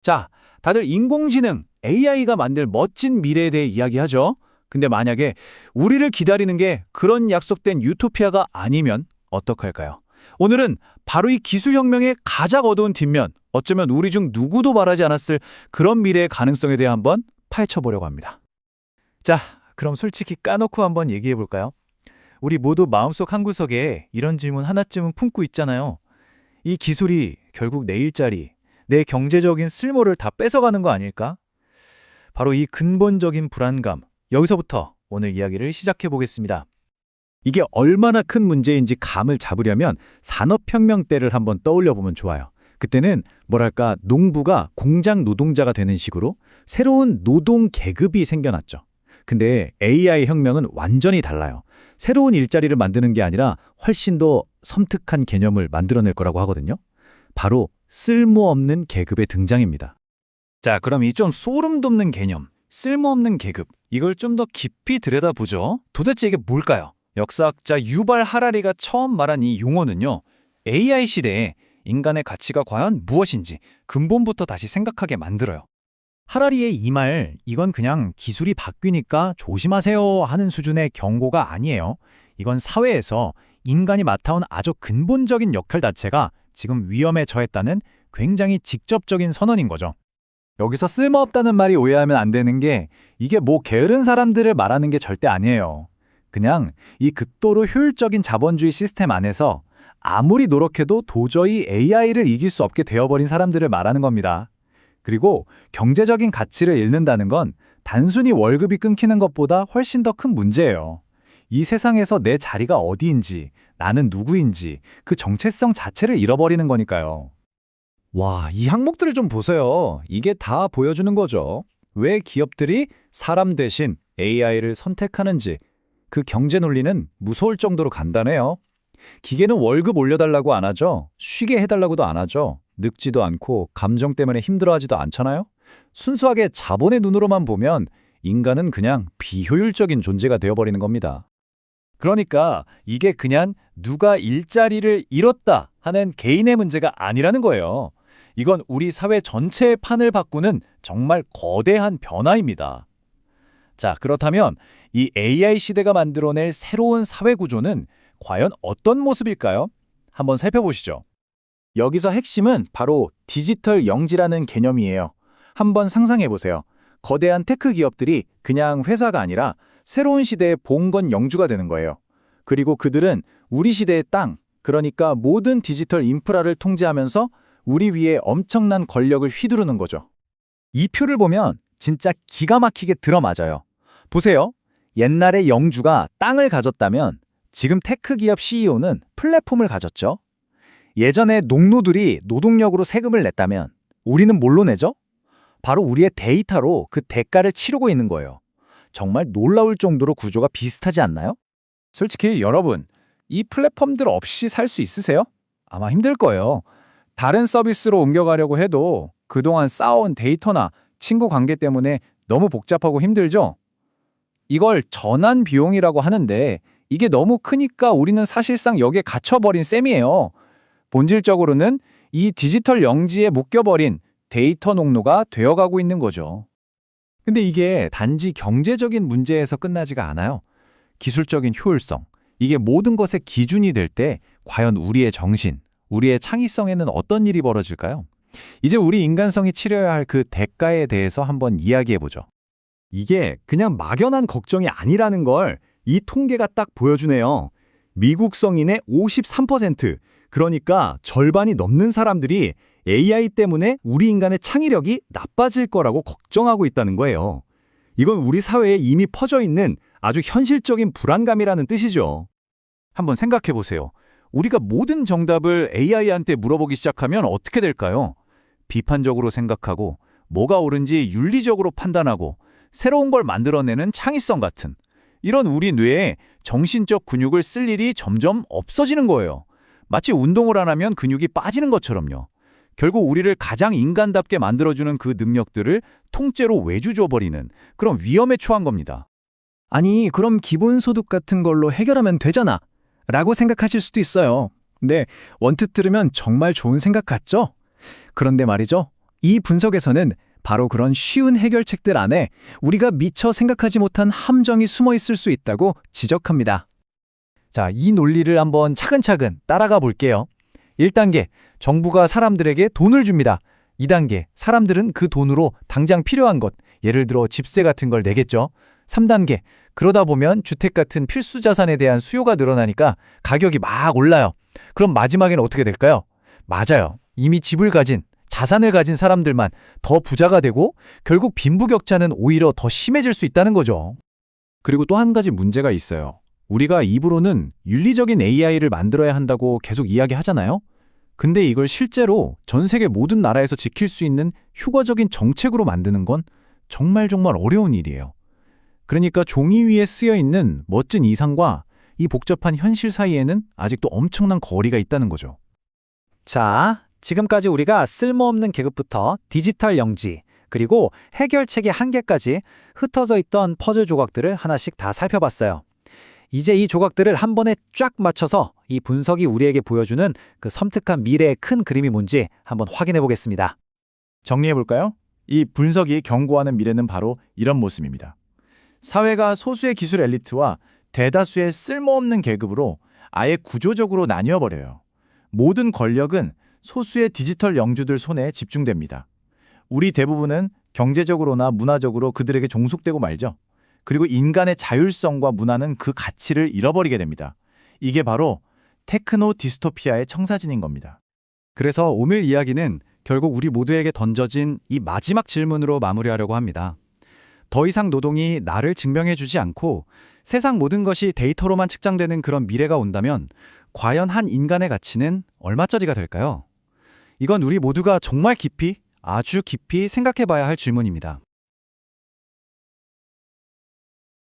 자, 다들 인공지능, AI가 만들 멋진 미래에 대해 이야기하죠. 근데 만약에 우리를 기다리는 게 그런 약속된 유토피아가 아니면 어떡할까요? 오늘은 바로 이 기술혁명의 가장 어두운 뒷면, 어쩌면 우리 중 누구도 말하지 않았을 그런 미래의 가능성에 대해 한번 파헤쳐보려고 합니다. 자, 그럼 솔직히 까놓고 한번 얘기해 볼까요? 우리 모두 마음속 한구석에 이런 질문 하나쯤은 품고 있잖아요. 이 기술이 결국 내 일자리, 내 경제적인 쓸모를 다 뺏어가는 거 아닐까? 바로 이 근본적인 불안감, 여기서부터 오늘 이야기를 시작해 보겠습니다. 이게 얼마나 큰 문제인지 감을 잡으려면 산업혁명 때를 한번 떠올려 보면 좋아요. 그때는 뭐랄까 농부가 공장 노동자가 되는 식으로 새로운 노동 계급이 생겨났죠. 근데 AI 혁명은 완전히 달라요. 새로운 일자리를 만드는 게 아니라 훨씬 더 섬뜩한 개념을 만들어낼 거라고 하거든요. 바로 쓸모없는 계급의 등장입니다. 자, 그럼 이 좀 소름 돋는 개념, 쓸모없는 계급, 이걸 좀 더 깊이 들여다보죠. 도대체 이게 뭘까요? 역사학자 유발 하라리가 처음 말한 이 용어는요, AI 시대에 인간의 가치가 과연 무엇인지 근본부터 다시 생각하게 만들어요. 하라리의 이 말, 이건 그냥 기술이 바뀌니까 조심하세요 하는 수준의 경고가 아니에요. 이건 사회에서 인간이 맡아온 아주 근본적인 역할 자체가 지금 위험에 처했다는 굉장히 직접적인 선언인 거죠. 여기서 쓸모없다는 말이 오해하면 안 되는 게 이게 뭐 게으른 사람들을 말하는 게 절대 아니에요. 그냥 이 극도로 효율적인 자본주의 시스템 안에서 아무리 노력해도 도저히 AI를 이길 수 없게 되어버린 사람들을 말하는 겁니다. 그리고 경제적인 가치를 잃는다는 건 단순히 월급이 끊기는 것보다 훨씬 더 큰 문제예요. 이 세상에서 내 자리가 어디인지, 나는 누구인지 그 정체성 자체를 잃어버리는 거니까요. 와, 이 항목들을 좀 보세요. 이게 다 보여주는 거죠. 왜 기업들이 사람 대신 AI를 선택하는지. 그 경제 논리는 무서울 정도로 간단해요. 기계는 월급 올려달라고 안 하죠. 쉬게 해달라고도 안 하죠. 늙지도 않고 감정 때문에 힘들어하지도 않잖아요. 순수하게 자본의 눈으로만 보면 인간은 그냥 비효율적인 존재가 되어버리는 겁니다. 그러니까 이게 그냥 누가 일자리를 잃었다 하는 개인의 문제가 아니라는 거예요. 이건 우리 사회 전체의 판을 바꾸는 정말 거대한 변화입니다. 자, 그렇다면 이 AI 시대가 만들어낼 새로운 사회 구조는 과연 어떤 모습일까요? 한번 살펴보시죠. 여기서 핵심은 바로 디지털 영지라는 개념이에요. 한번 상상해 보세요. 거대한 테크 기업들이 그냥 회사가 아니라 새로운 시대의 봉건 영주가 되는 거예요. 그리고 그들은 우리 시대의 땅, 그러니까 모든 디지털 인프라를 통제하면서 우리 위에 엄청난 권력을 휘두르는 거죠. 이 표를 보면 진짜 기가 막히게 들어맞아요. 보세요. 옛날에 영주가 땅을 가졌다면 지금 테크 기업 CEO는 플랫폼을 가졌죠. 예전에 농노들이 노동력으로 세금을 냈다면 우리는 뭘로 내죠? 바로 우리의 데이터로 그 대가를 치르고 있는 거예요. 정말 놀라울 정도로 구조가 비슷하지 않나요? 솔직히 여러분, 이 플랫폼들 없이 살 수 있으세요? 아마 힘들 거예요. 다른 서비스로 옮겨가려고 해도 그동안 쌓아온 데이터나 친구 관계 때문에 너무 복잡하고 힘들죠? 이걸 전환 비용이라고 하는데 이게 너무 크니까 우리는 사실상 여기에 갇혀버린 셈이에요. 본질적으로는 이 디지털 영지에 묶여버린 데이터 농노가 되어가고 있는 거죠. 근데 이게 단지 경제적인 문제에서 끝나지가 않아요. 기술적인 효율성, 이게 모든 것의 기준이 될 때 과연 우리의 정신, 우리의 창의성에는 어떤 일이 벌어질까요? 이제 우리 인간성이 치러야 할 그 대가에 대해서 한번 이야기해보죠. 이게 그냥 막연한 걱정이 아니라는 걸 이 통계가 딱 보여주네요. 미국 성인의 53%, 그러니까 절반이 넘는 사람들이 AI 때문에 우리 인간의 창의력이 나빠질 거라고 걱정하고 있다는 거예요. 이건 우리 사회에 이미 퍼져 있는 아주 현실적인 불안감이라는 뜻이죠. 한번 생각해 보세요. 우리가 모든 정답을 AI한테 물어보기 시작하면 어떻게 될까요? 비판적으로 생각하고 뭐가 옳은지 윤리적으로 판단하고 새로운 걸 만들어내는 창의성 같은 이런 우리 뇌에 정신적 근육을 쓸 일이 점점 없어지는 거예요. 마치 운동을 안 하면 근육이 빠지는 것처럼요. 결국 우리를 가장 인간답게 만들어주는 그 능력들을 통째로 외주줘버리는 그런 위험에 처한 겁니다. 아니, 그럼 기본소득 같은 걸로 해결하면 되잖아 라고 생각하실 수도 있어요. 네, 원뜻 들으면 정말 좋은 생각 같죠? 그런데 말이죠. 이 분석에서는 바로 그런 쉬운 해결책들 안에 우리가 미처 생각하지 못한 함정이 숨어 있을 수 있다고 지적합니다. 자, 이 논리를 한번 차근차근 따라가 볼게요. 1단계, 정부가 사람들에게 돈을 줍니다. 2단계, 사람들은 그 돈으로 당장 필요한 것, 예를 들어 집세 같은 걸 내겠죠. 3단계, 그러다 보면 주택 같은 필수 자산에 대한 수요가 늘어나니까 가격이 막 올라요. 그럼 마지막에는 어떻게 될까요? 맞아요. 이미 집을 가진, 자산을 가진 사람들만 더 부자가 되고 결국 빈부격차는 오히려 더 심해질 수 있다는 거죠. 그리고 또 한 가지 문제가 있어요. 우리가 입으로는 윤리적인 AI를 만들어야 한다고 계속 이야기하잖아요. 근데 이걸 실제로 전 세계 모든 나라에서 지킬 수 있는 휴거적인 정책으로 만드는 건 정말 어려운 일이에요. 그러니까 종이 위에 쓰여 있는 멋진 이상과 이 복잡한 현실 사이에는 아직도 엄청난 거리가 있다는 거죠. 자, 지금까지 우리가 쓸모없는 계급부터 디지털 영지, 그리고 해결책의 한계까지 흩어져 있던 퍼즐 조각들을 하나씩 다 살펴봤어요. 이제 이 조각들을 한 번에 쫙 맞춰서 이 분석이 우리에게 보여주는 그 섬뜩한 미래의 큰 그림이 뭔지 한번 확인해 보겠습니다. 정리해볼까요? 이 분석이 경고하는 미래는 바로 이런 모습입니다. 사회가 소수의 기술 엘리트와 대다수의 쓸모없는 계급으로 아예 구조적으로 나뉘어버려요. 모든 권력은 소수의 디지털 영주들 손에 집중됩니다. 우리 대부분은 경제적으로나 문화적으로 그들에게 종속되고 말죠. 그리고 인간의 자율성과 문화는 그 가치를 잃어버리게 됩니다. 이게 바로 테크노 디스토피아의 청사진인 겁니다. 그래서 오늘 이야기는 결국 우리 모두에게 던져진 이 마지막 질문으로 마무리하려고 합니다. 더 이상 노동이 나를 증명해주지 않고 세상 모든 것이 데이터로만 측정되는 그런 미래가 온다면 과연 한 인간의 가치는 얼마짜리가 될까요? 이건 우리 모두가 정말 깊이, 아주 깊이 생각해봐야 할 질문입니다.